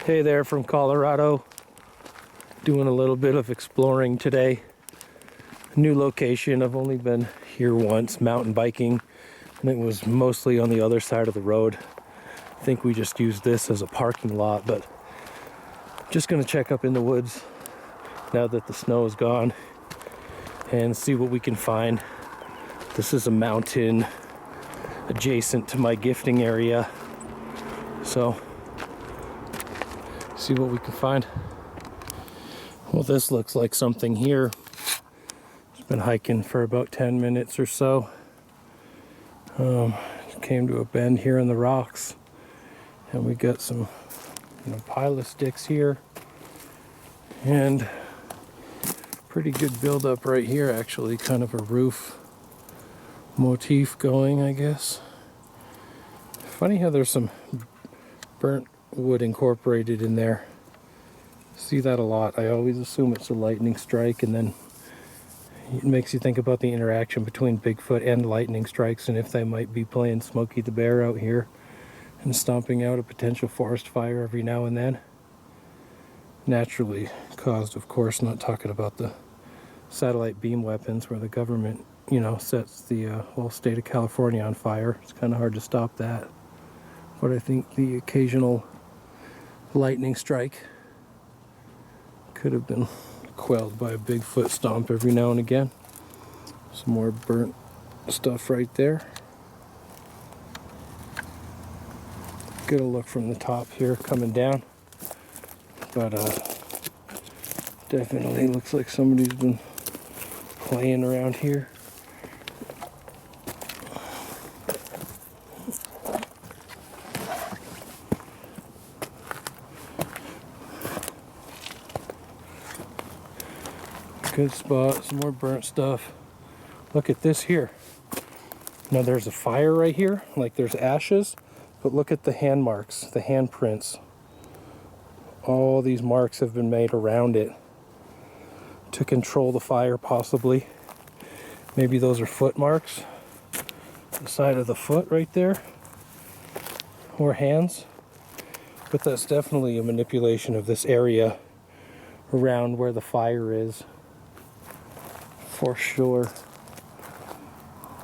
Hey there from Colorado. Doing a little bit of exploring today. New location. I've only been here once mountain biking, and it was mostly on the other side of the road. I think we just used this as a parking lot, but just gonna check up in the woods now that the snow is gone and see what we can find. This is a mountain adjacent to my gifting area, so see what we can find. Well, this looks like something here. It's been hiking for about 10 minutes or so. Came to a bend here in the rocks, and we got some pile of sticks here, and pretty good build-up right here, actually. Kind of a roof motif going, I guess. Funny how there's some burnt wood incorporated in there. See that a lot. I always assume it's a lightning strike, and then it makes you think about the interaction between Bigfoot and lightning strikes, and if they might be playing Smokey the Bear out here and stomping out a potential forest fire every now and then. Naturally caused, of course, not talking about the satellite beam weapons where the government, sets the whole state of California on fire. It's kind of hard to stop that. But I think the occasional lightning strike could have been quelled by a Bigfoot stomp every now and again. Some more burnt stuff right there. Get a look from the top here coming down, but definitely looks like somebody's been playing around here. Good spot, some more burnt stuff. Look at this here. Now there's a fire right here, like there's ashes, but look at the hand marks, the hand prints. All these marks have been made around it to control the fire, possibly. Maybe those are foot marks. The side of the foot right there, or hands. But that's definitely a manipulation of this area around where the fire is. For sure.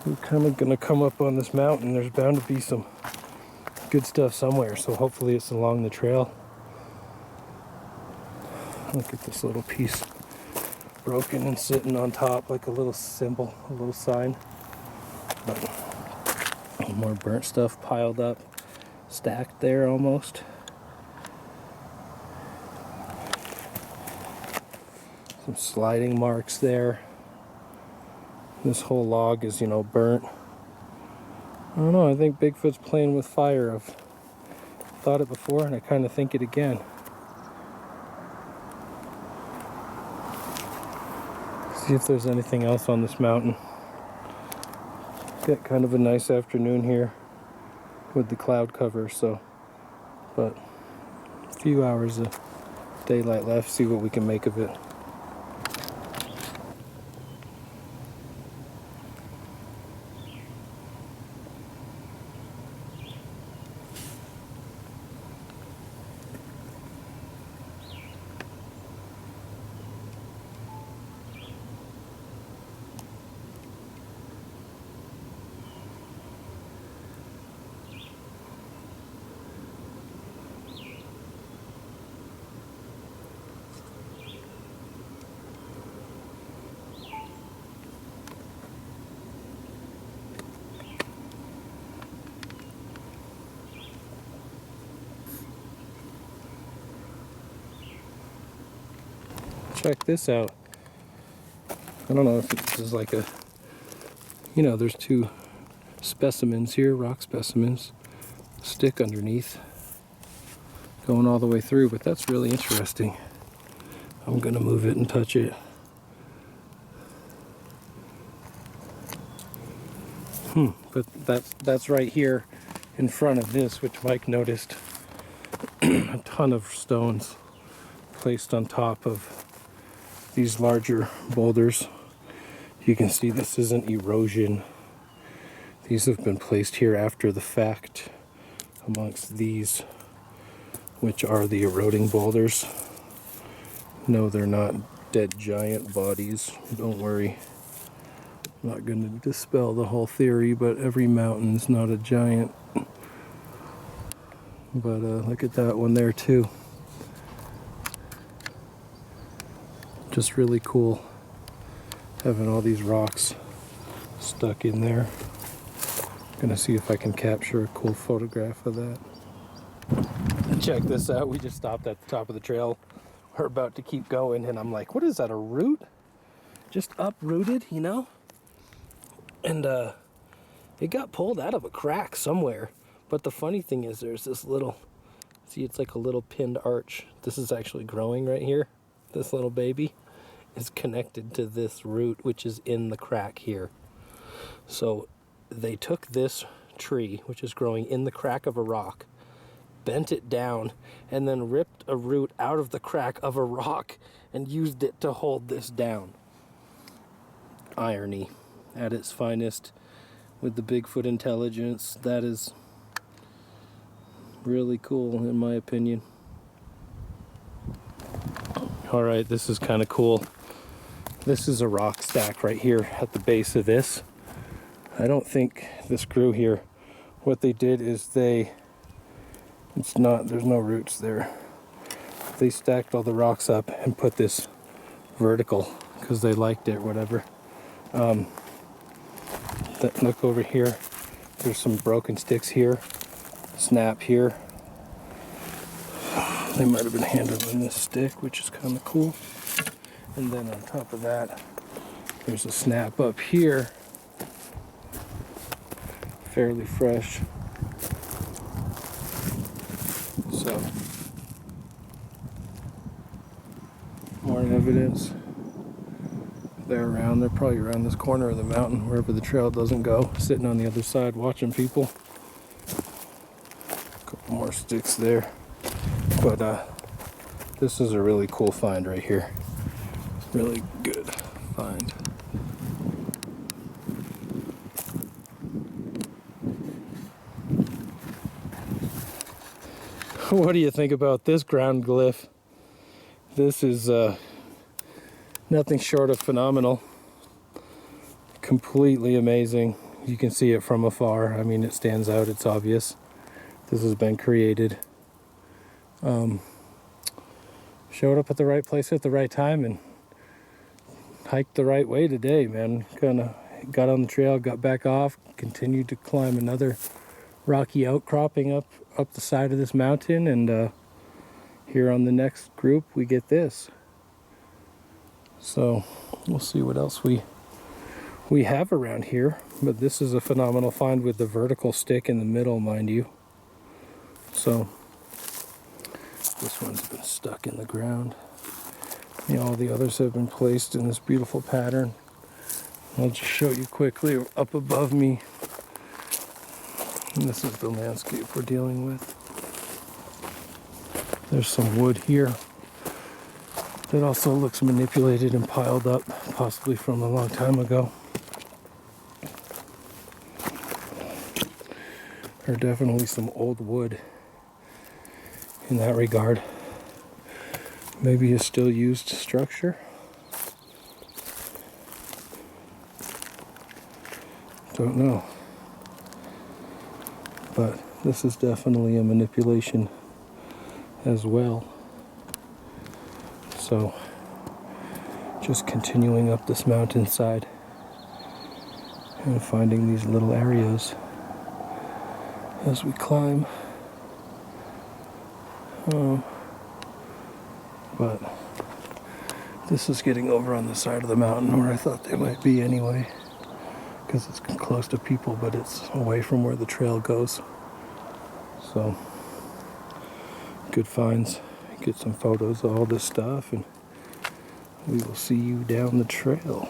We're kind of gonna come up on this mountain. There's bound to be some good stuff somewhere, so hopefully it's along the trail. Look at this little piece broken and sitting on top like a little symbol, a little sign. But more burnt stuff piled up, stacked there almost. Some sliding marks there. This whole log is, burnt. I don't know, I think Bigfoot's playing with fire. I've thought it before, and I kind of think it again. See if there's anything else on this mountain. Got kind of a nice afternoon here with the cloud cover, but a few hours of daylight left. See what we can make of it. Check this out. I don't know if this is like a, there's two specimens here, rock specimens, stick underneath, going all the way through, but that's really interesting. I'm gonna move it and touch it. But that's right here in front of this, which Mike noticed. A ton of stones placed on top of these larger boulders. You can see this isn't erosion. These have been placed here after the fact amongst these which are the eroding boulders. No, they're not dead giant bodies. Don't worry. I'm not going to dispel the whole theory, but every mountain's not a giant. But look at that one there too. Just really cool having all these rocks stuck in there. Gonna see if I can capture a cool photograph of that. Check this out. We just stopped at the top of the trail. We're about to keep going, and I'm like, what is that, a root? Just uprooted, you know? And it got pulled out of a crack somewhere. But the funny thing is there's this little, see, it's like a little pinned arch. This is actually growing right here. This little baby is connected to this root, which is in the crack here. So they took this tree, which is growing in the crack of a rock, bent it down, and then ripped a root out of the crack of a rock and used it to hold this down. Irony at its finest with the Bigfoot intelligence. That is really cool in my opinion. All right, this is kind of cool. This is a rock stack right here at the base of this. I don't think this grew here. What they did is there's no roots there. They stacked all the rocks up and put this vertical because they liked it or whatever. Look over here. There's some broken sticks here. Snap here. They might have been handling this stick, which is kind of cool. And then on top of that, there's a snap up here. Fairly fresh. So, more evidence. They're around. They're probably around this corner of the mountain, wherever the trail doesn't go. Sitting on the other side, watching people. A couple more sticks there. But this is a really cool find right here. Really good find. What do you think about this ground glyph? This is nothing short of phenomenal. Completely amazing. You can see it from afar. I mean, it stands out. It's obvious. This has been created. Showed up at the right place at the right time and hiked the right way today, man. Kind of got on the trail, got back off, continued to climb another rocky outcropping up the side of this mountain, and here on the next group we get this. So we'll see what else we have around here, but this is a phenomenal find with the vertical stick in the middle, mind you. So this one's been stuck in the ground. You know, all the others have been placed in this beautiful pattern. I'll just show you quickly up above me. And this is the landscape we're dealing with. There's some wood here that also looks manipulated and piled up, possibly from a long time ago. There's definitely some old wood in that regard. Maybe a still used structure. Don't know. But this is definitely a manipulation as well. So just continuing up this mountainside and finding these little areas as we climb. But this is getting over on the side of the mountain where I thought they might be anyway, because it's close to people, but it's away from where the trail goes. So good finds. Get some photos of all this stuff, and we will see you down the trail.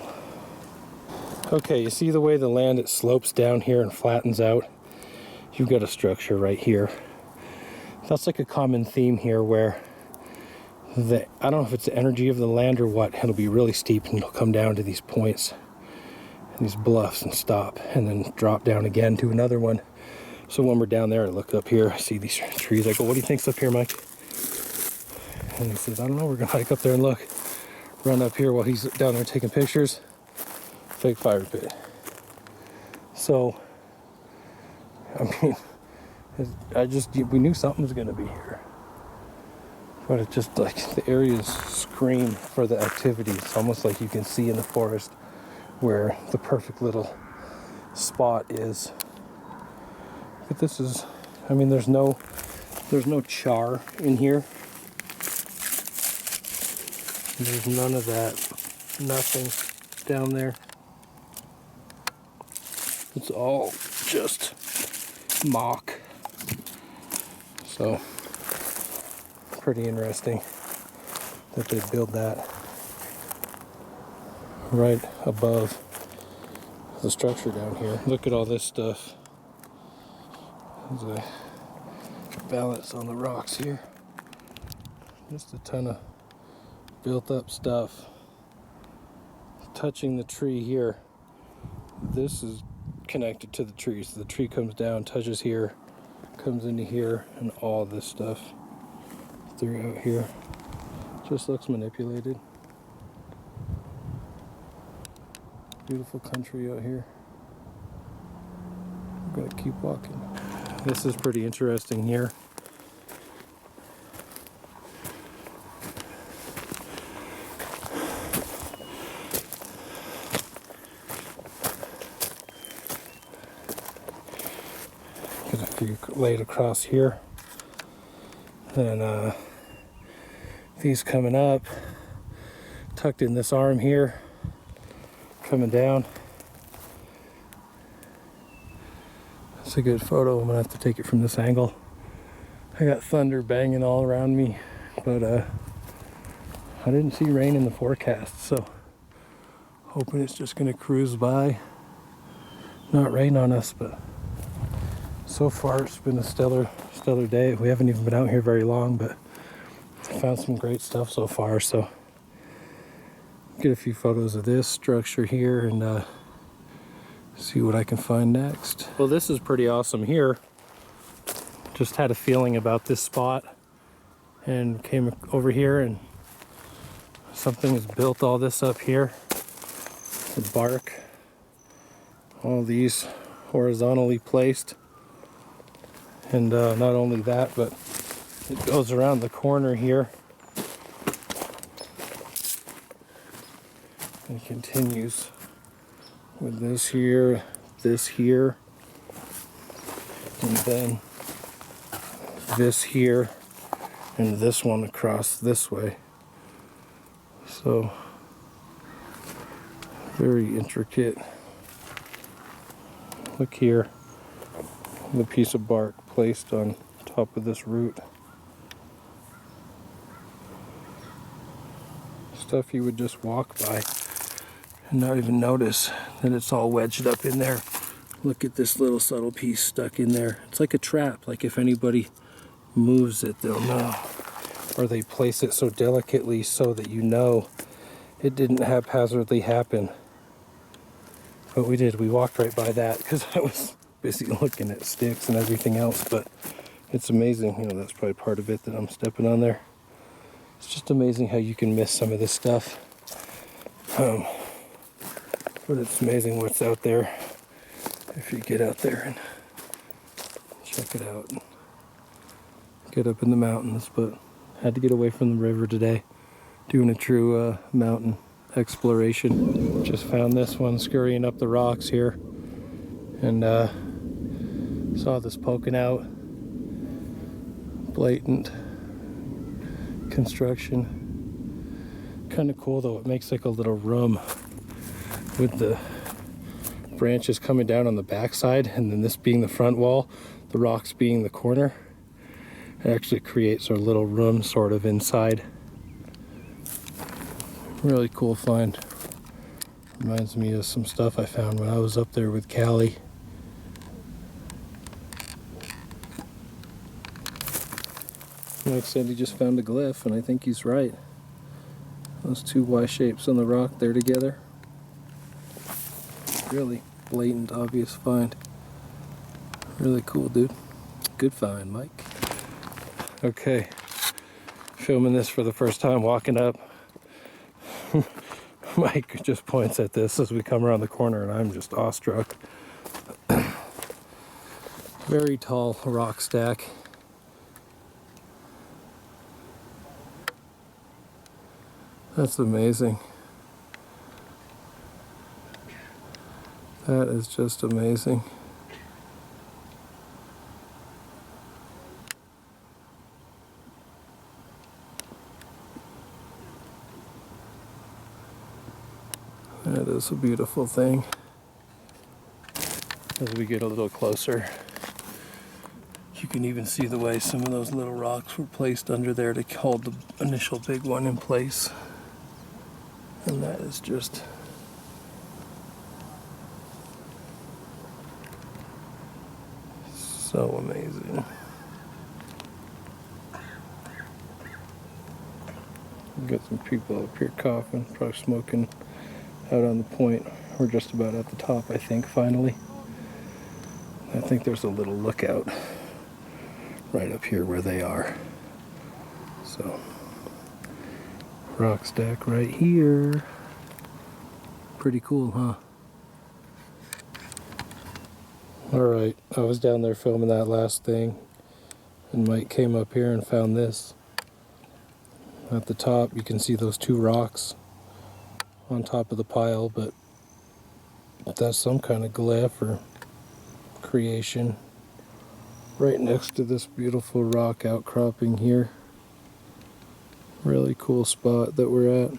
Okay, you see the way the land, it slopes down here and flattens out? You've got a structure right here. That's like a common theme here, where I don't know if it's the energy of the land or what, it'll be really steep and it'll come down to these points, these bluffs, and stop, and then drop down again to another one. So when we're down there, I look up here, I see these trees, I go, what do you think's up here, Mike? And he says, I don't know, we're gonna hike up there and look. Run up here while he's down there taking pictures. Fake fire pit. So, I mean, we knew something was gonna be here. But it just, like, the areas scream for the activity. It's almost like you can see in the forest where the perfect little spot is. But this is, I mean, there's no char in here. There's none of that. Nothing down there. It's all just mock. So, pretty interesting that they build that right above the structure down here. Look at all this stuff. There's a balance on the rocks here. Just a ton of built up stuff. Touching the tree here. This is connected to the tree. So the tree comes down, touches here, comes into here, and all this stuff throughout here. Just looks manipulated. Beautiful country out here. We're gonna keep walking. This is pretty interesting here. Got a few laid across here. And these coming up, tucked in this arm here, coming down. It's a good photo. I'm gonna have to take it from this angle. I got thunder banging all around me, but I didn't see rain in the forecast, so hoping it's just gonna cruise by, not rain on us. But so far it's been a stellar day. We haven't even been out here very long, but found some great stuff so far. So get a few photos of this structure here and see what I can find next. Well, this is pretty awesome here. Just had a feeling about this spot and came over here, and something has built all this up here. The bark, all these horizontally placed. And not only that, but it goes around the corner here and continues with this here, and then this here, and this one across this way. So, very intricate. Look here, the piece of bark placed on top of this root. Stuff you would just walk by and not even notice that it's all wedged up in there. Look at this little subtle piece stuck in there. It's like a trap, like if anybody moves it, they'll know. Or they place it so delicately so that you know it didn't haphazardly happen. But we did, we walked right by that because I was busy looking at sticks and everything else. But it's amazing, you know, that's probably part of it that I'm stepping on there. It's just amazing how you can miss some of this stuff. But it's amazing what's out there if you get out there and check it out. Get up in the mountains, but had to get away from the river today. Doing a true mountain exploration. Just found this one scurrying up the rocks here. And saw this poking out. Blatant construction. Kind of cool though, it makes like a little room with the branches coming down on the backside, and then this being the front wall, the rocks being the corner. It actually creates a little room sort of inside. Really cool find. Reminds me of some stuff I found when I was up there with Callie. Mike said he just found a glyph, and I think he's right. Those two Y shapes on the rock there together. Really blatant, obvious find. Really cool, dude. Good find, Mike. Okay, filming this for the first time, walking up. Mike just points at this as we come around the corner, and I'm just awestruck. Very tall rock stack. That's amazing. That is just amazing. That is a beautiful thing. As we get a little closer, you can even see the way some of those little rocks were placed under there to hold the initial big one in place. And that is just so amazing. We've got some people up here coughing, probably smoking out on the point. We're just about at the top, I think, finally. I think there's a little lookout right up here where they are. So, rock stack right here. Pretty cool, huh? Alright, I was down there filming that last thing, and Mike came up here and found this. At the top, you can see those two rocks on top of the pile, but that's some kind of glyph or creation right next to this beautiful rock outcropping here. Really cool spot that we're at.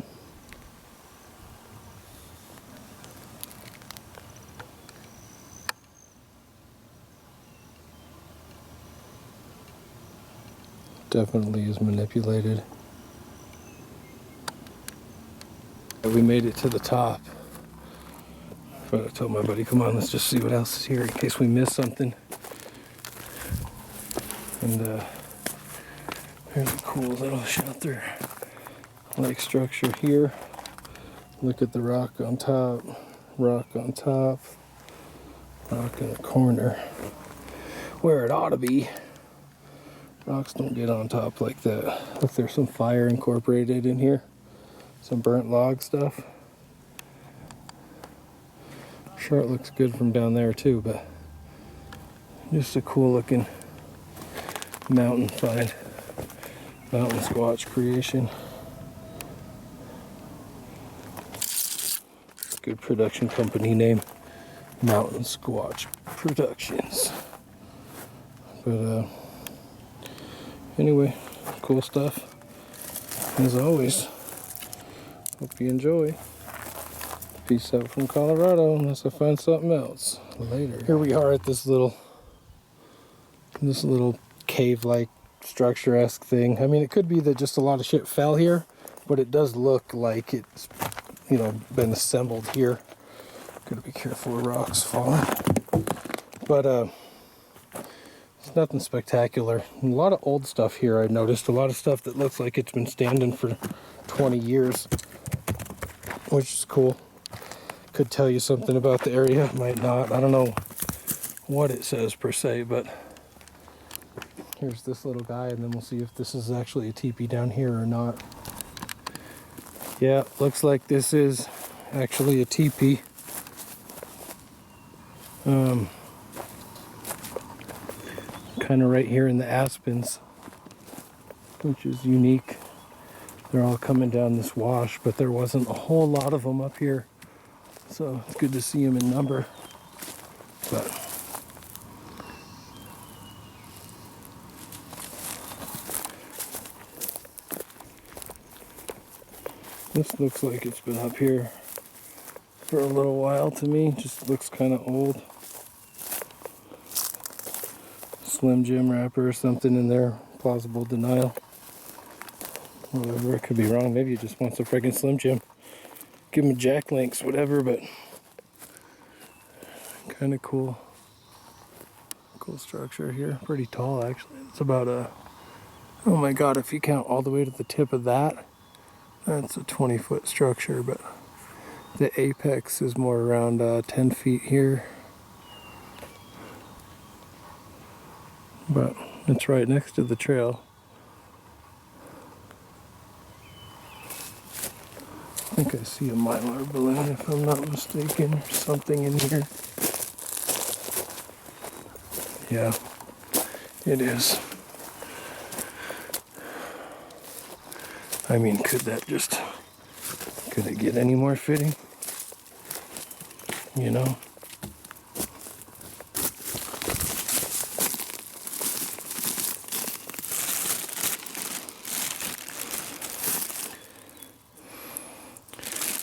Definitely is manipulated. We made it to the top. But I told my buddy, come on, let's just see what else is here in case we miss something. And there's a cool little shelter like structure here. Look at the rock on top, rock on top, rock in the corner where it ought to be. Rocks don't get on top like that. Look, there's some fire incorporated in here, some burnt log stuff. Sure, it looks good from down there too, but just a cool looking mountain find, mountain squatch creation. Good production company name, Mountain Squatch Productions. But anyway, cool stuff as always. Hope you enjoy. Peace out from Colorado, unless I find something else later. Here we are at this little cave-like structure-esque thing. I mean, it could be that just a lot of shit fell here, but it does look like it's, you know, been assembled here. Gotta be careful of rocks falling. But it's nothing spectacular. A lot of old stuff here. I noticed a lot of stuff that looks like it's been standing for 20 years, which is cool. Could tell you something about the area, might not. I don't know what it says per se, but here's this little guy, and then we'll see if this is actually a teepee down here or not. Yeah, looks like this is actually a teepee. Kind of right here in the aspens, which is unique. They're all coming down this wash, but there wasn't a whole lot of them up here. So it's good to see them in number. But this looks like it's been up here for a little while to me. Just looks kind of old. Slim Jim wrapper or something in there. Plausible denial. Whatever, it could be wrong. Maybe he just wants a friggin' Slim Jim. Give him a jack links, whatever, but kind of cool. Cool structure here. Pretty tall, actually. It's about a, oh my god, if you count all the way to the tip of that, that's a 20-foot structure, but the apex is more around 10 feet here. But it's right next to the trail. see a mylar balloon if I'm not mistaken, or something in here. Yeah, it is. I mean, could it get any more fitting? You know?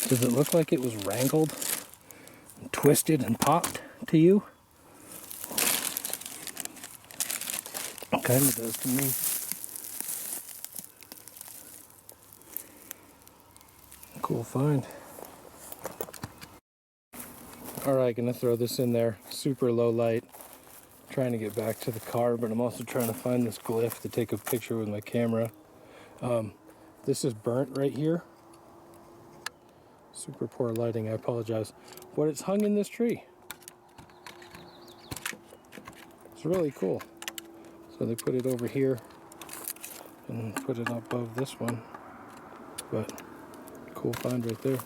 Does it look like it was wrangled, and twisted, and popped to you? It kind of does to me. Cool find. Alright, gonna throw this in there. Super low light. Trying to get back to the car, but I'm also trying to find this glyph to take a picture with my camera. This is burnt right here. Super poor lighting, I apologize. But it's hung in this tree. It's really cool. So they put it over here and put it above this one. But cool find right there.